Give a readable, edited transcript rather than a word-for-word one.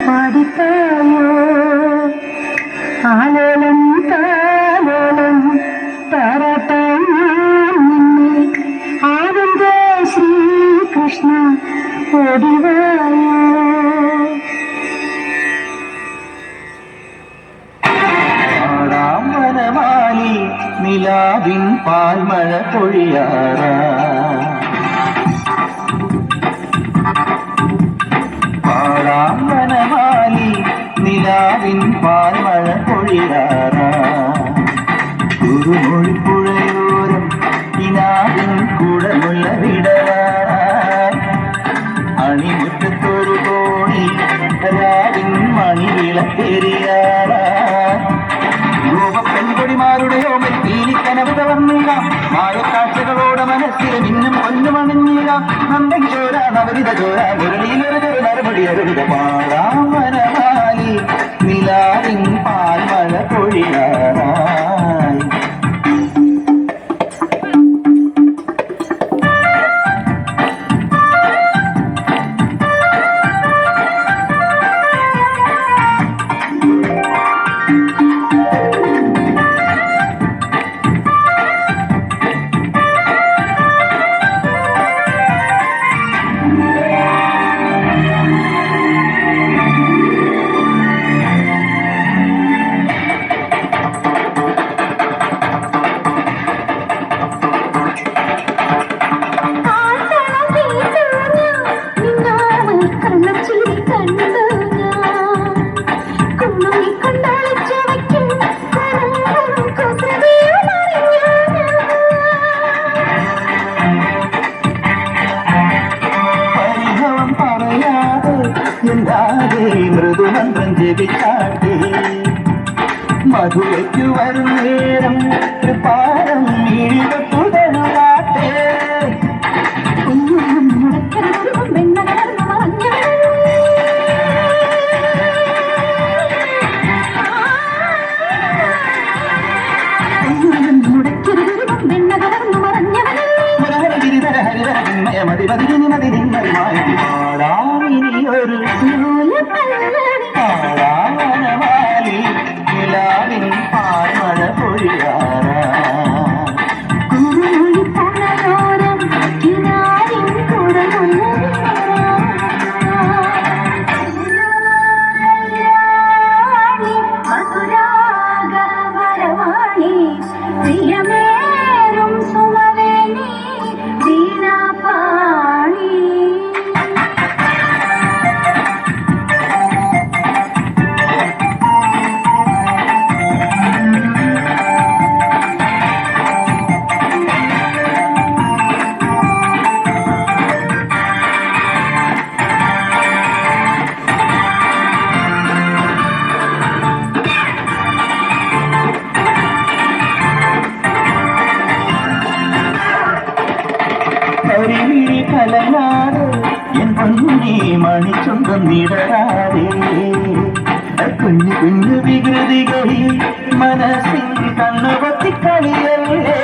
പാടിത്തായോ ആലോലം താലോലം താരാട്ടാൻ നിന്നെ ആനന്ദ ശ്രീകൃഷ്ണ ഓടിവായോ. വനമാലി നിലാവിൻ പാൽമഴ പൊഴിയാറാ പാടാം വനമാലി നിലാവിൻ പാൽമഴ പൊഴിയാറാ കുറുമൊഴിപ്പുഴയോരം കിനാവിൻ കുടമുള്ള വിടവാറാ അണിമുറ്റത്തൊരു കോണി രാവിൻ മണിവിളക്കെരിയാറാ പെൺകൊടിമാരുടെയോ മെത്തീനിക്കനവ് തവർന്നിടാം മായക്കാഴ്ചകളോടെ മനസ്സിൽ മിന്നും പൊന്നുമണിഞ്ഞിടാം നന്ദൻ ചോര നവരിത ചോര മുരളിയിലൊരു മറുപടി അരുവിത പാടാം വനമാലി നിലാവിൻ പാൽമഴ പൊഴിയാറായി. മൃദുമന്ത്രം ജപിച്ചാട്ടേ മധുരയ്ക്കു വരും നേരം പാരം തുടരാട്ടേ ഹരിതര ഹരിതര മതി മതി മതി നിങ്ങൾ മാറ്റി പാടാമിനിയൊരു പാടാവനമാലി നിലാവിൻ പാൽമഴ പൊഴിയാറാ കരിമിഴി കലനാട് എൻ പൊന്നി മണിച്ചുണ്ടം നിടരാതെ കുഞ്ഞു കുഞ്ഞു വികൃതികളിൽ മനസ്സിൽ കണ്ണുപത്തി കളിയല്ലേ